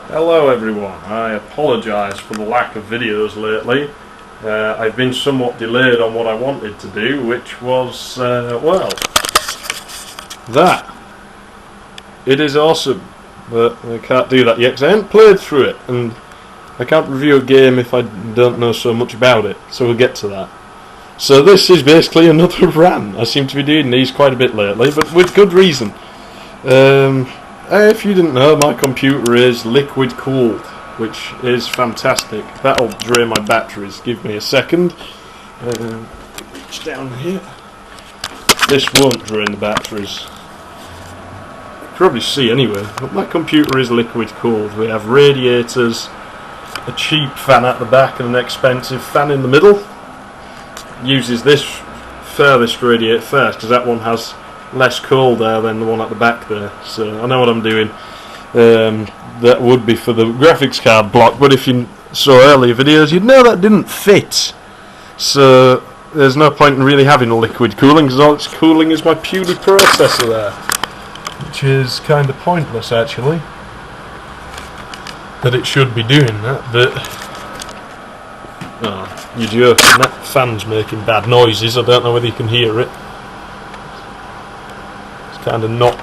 Hello everyone, I apologise for the lack of videos lately. I've been somewhat delayed on what I wanted to do, which was, well, that. It is awesome, but I can't do that yet because I haven't played through it, and I can't review a game if I don't know so much about it, so we'll get to that. So this is basically another rant. I seem to be doing these quite a bit lately, but with good reason. If you didn't know, my computer is liquid cooled, which is fantastic. That'll drain my batteries. Give me a second. Reach down here. This won't drain the batteries. You can probably see anyway, but my computer is liquid cooled. We have radiators, a cheap fan at the back and an expensive fan in the middle. Uses this furthest radiator first because that one has less cold air than the one at the back there, so I know what I'm doing. That would be for the graphics card block, but if you saw earlier videos you'd know that didn't fit, so there's no point in really having a liquid cooling because all it's cooling is my puny processor there, which is kind of pointless actually, that it should be doing that, but oh, you're joking, that fan's making bad noises. I don't know whether you can hear it. Kind of not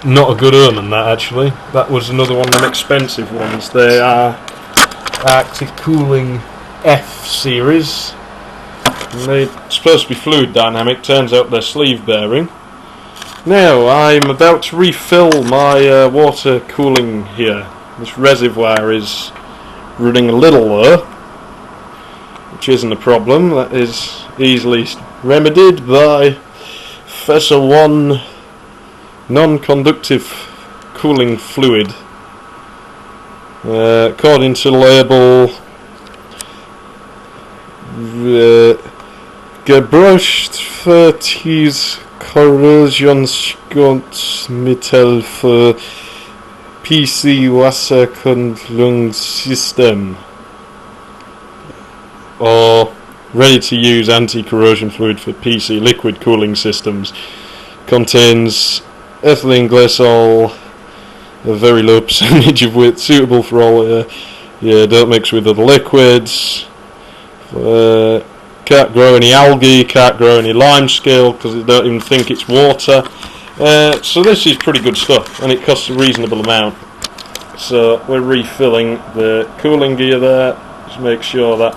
a good omen, that actually. That was another one of them expensive ones. They are Arctic Cooling F series. And they're supposed to be fluid dynamic. Turns out they're sleeve bearing. Now I'm about to refill my water cooling here. This reservoir is running a little low, which isn't a problem. That is easily remedied by Professor 1 non-conductive cooling fluid. According to label, Gebraucht Korrosionsmittel für PC Wasserkühlungssystem, or ready to use anti-corrosion fluid for PC liquid cooling systems. Contains ethylene glycol, a very low percentage of which suitable for all don't mix with other liquids. Can't grow any algae, can't grow any lime scale because they don't even think it's water. So this is pretty good stuff, and it costs a reasonable amount. So we're refilling the cooling gear there. Just make sure that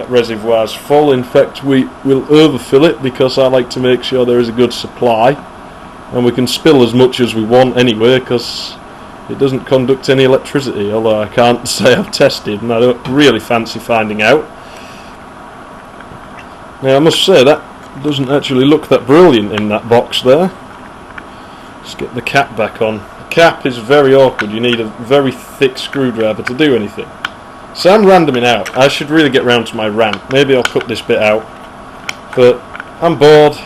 reservoir's full. In fact, we will overfill it because I like to make sure there is a good supply. And we can spill as much as we want anyway because it doesn't conduct any electricity, although I can't say I've tested and I don't really fancy finding out. Now I must say that doesn't actually look that brilliant in that box there. Let's get the cap back on. The cap is very awkward. You need a very thick screwdriver to do anything. So I'm randoming out. I should really get round to my rant. Maybe I'll cut this bit out, but I'm bored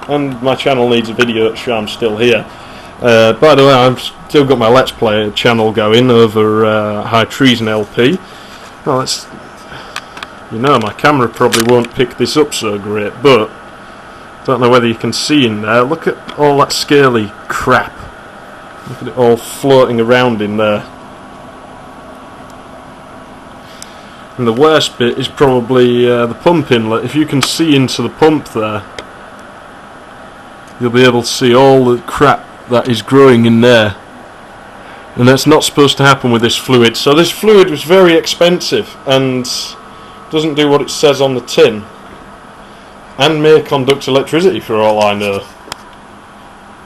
and my channel needs a video to show I'm still here. By the way, I've still got my Let's Play channel going over High Treason LP. Well, my camera probably won't pick this up so great, but don't know whether you can see in there. Look at all that scaly crap. Look at it all floating around in there. And the worst bit is probably the pump inlet. If you can see into the pump there, you'll be able to see all the crap that is growing in there, and that's not supposed to happen with this fluid. So this fluid was very expensive and doesn't do what it says on the tin, and may conduct electricity for all I know.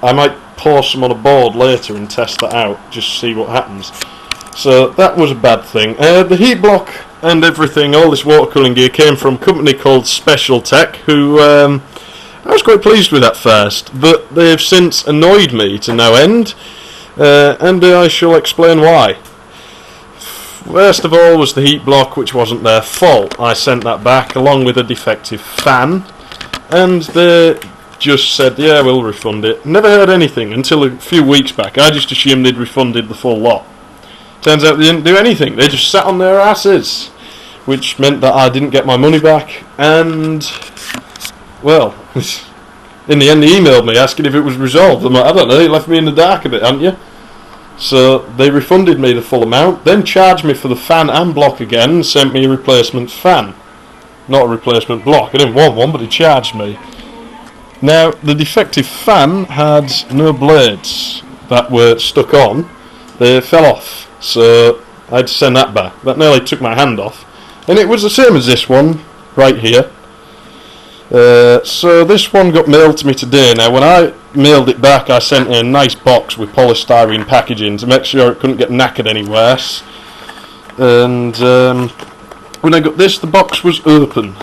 I might pour some on a board later and test that out, just see what happens. So that was a bad thing. The heat block and everything, all this water cooling gear came from a company called Special Tech, who I was quite pleased with at first, but they've since annoyed me to no end, and I shall explain why. First of all was the heat block, which wasn't their fault. I sent that back along with a defective fan, and they just said, yeah, we'll refund it. Never heard anything until a few weeks back. I just assumed they'd refunded the full lot. Turns out they didn't do anything. They just sat on their asses, which meant that I didn't get my money back, and well, in the end they emailed me asking if it was resolved. I'm like, I don't know, you left me in the dark a bit, haven't you? So they refunded me the full amount, then charged me for the fan and block again, and sent me a replacement fan. Not a replacement block, I didn't want one, but he charged me. Now, the defective fan had no blades that were stuck on, they fell off, so I had to send that back. That nearly took my hand off. And it was the same as this one, right here. So this one got mailed to me today. Now, when I mailed it back, I sent in a nice box with polystyrene packaging to make sure it couldn't get knackered any worse. And when I got this, the box was open,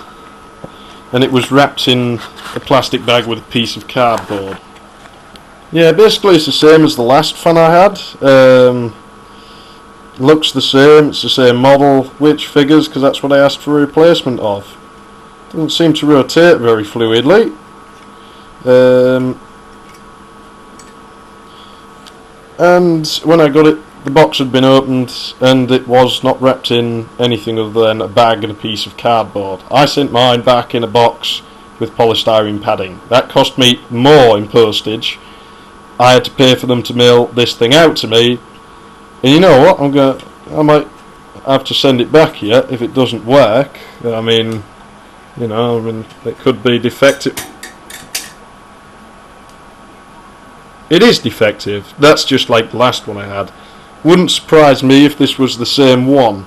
and it was wrapped in a plastic bag with a piece of cardboard. Yeah, basically it's the same as the last fan I had. Looks the same, it's the same model, which figures, because that's what I asked for a replacement of. Doesn't seem to rotate very fluidly. And when I got it, the box had been opened and it was not wrapped in anything other than a bag and a piece of cardboard. I sent mine back in a box with polystyrene padding. That cost me more in postage. I had to pay for them to mail this thing out to me. And you know what? I might have to send it back here if it doesn't work. I mean, it could be defective. It is defective. That's just like the last one I had. Wouldn't surprise me if this was the same one.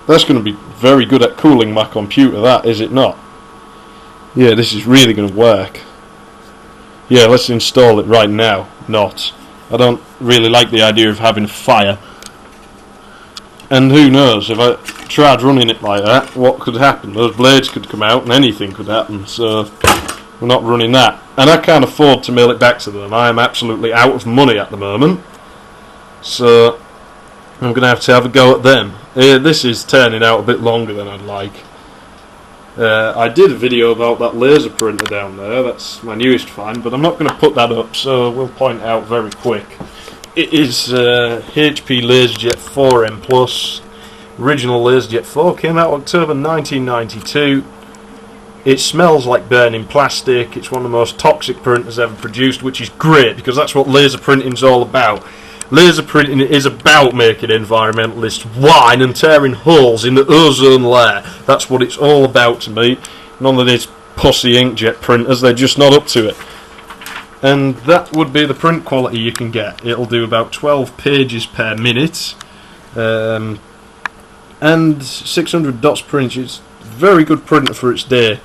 That's going to be very good at cooling my computer, that, is it not? Yeah, this is really going to work. Yeah, let's install it right now. Not. I don't really like the idea of having fire. And who knows, if I tried running it like that, what could happen? Those blades could come out and anything could happen, so we're not running that. And I can't afford to mail it back to them. I am absolutely out of money at the moment. So I'm going to have a go at them. This is turning out a bit longer than I'd like. I did a video about that laser printer down there. That's my newest find, but I'm not going to put that up, so we'll point out very quick. It is HP LaserJet 4M Plus. Original LaserJet 4 came out October 1992. It smells like burning plastic. It's one of the most toxic printers ever produced, which is great because that's what laser printing is all about. Laser printing is about making environmentalists whine and tearing holes in the ozone layer. That's what it's all about to me. None of these pussy inkjet printers, they're just not up to it. And that would be the print quality you can get. It'll do about 12 pages per minute. And 600 dots per inch. It's a very good printer for its day.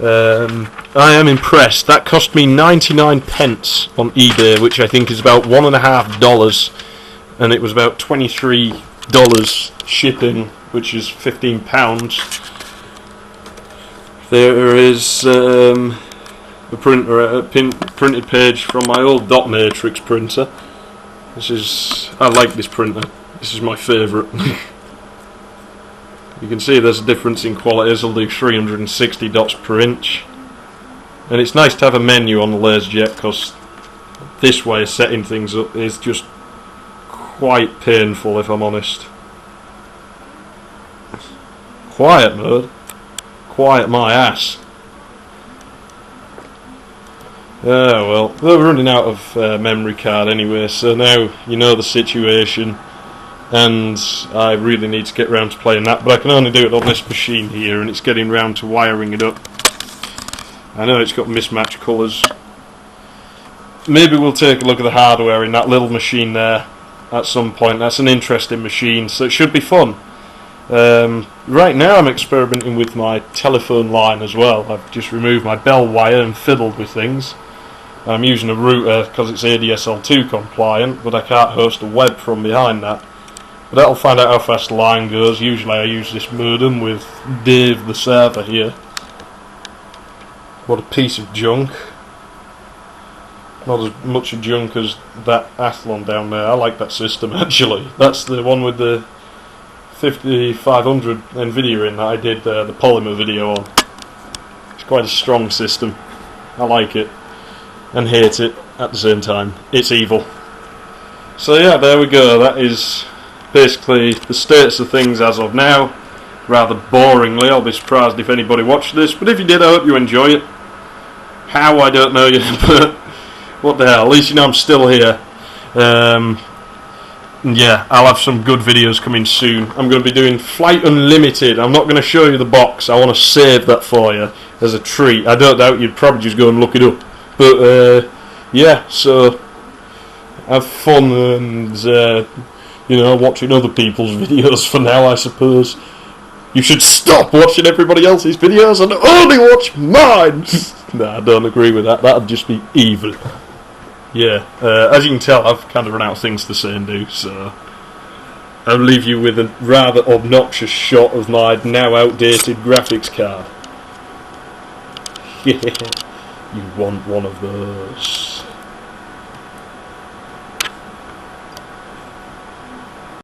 I am impressed. That cost me 99 pence on eBay, which I think is about $1.50, and it was about $23 shipping, which is £15. There is a printed page from my old dot matrix printer. I like this printer. This is my favourite. You can see there's a difference in qualities. I'll do 360 dots per inch. And it's nice to have a menu on the LaserJet because this way of setting things up is just quite painful, if I'm honest. Quiet mode? Quiet my ass. Oh well, we're running out of memory card anyway, so now you know the situation. And I really need to get round to playing that, but I can only do it on this machine here, and it's getting round to wiring it up. I know it's got mismatched colours. Maybe we'll take a look at the hardware in that little machine there at some point. That's an interesting machine, so it should be fun. Right now I'm experimenting with my telephone line as well. I've just removed my bell wire and fiddled with things. I'm using a router because it's ADSL2 compliant, but I can't host a web from behind that. But that'll find out how fast the line goes. Usually I use this modem with Dave the server here. What a piece of junk. Not as much a junk as that Athlon down there. I like that system actually. That's the one with the 5500 Nvidia in that I did the polymer video on. It's quite a strong system. I like it and hate it at the same time. It's evil. So yeah, there we go. That is basically the status of things as of now. Rather boringly. I'll be surprised if anybody watched this, but if you did, I hope you enjoy it. How, I don't know yet, but what the hell, at least you know I'm still here. Yeah, I'll have some good videos coming soon. I'm going to be doing Flight Unlimited. I'm not going to show you the box. I want to save that for you as a treat. I don't doubt you'd probably just go and look it up. But yeah, so have fun and you know, watching other people's videos for now, I suppose. You should stop watching everybody else's videos and only watch mine. No, I don't agree with that. That'd just be evil. Yeah, as you can tell, I've kind of run out of things to say and do, so I'll leave you with a rather obnoxious shot of my now outdated graphics card. Yeah, you want one of those.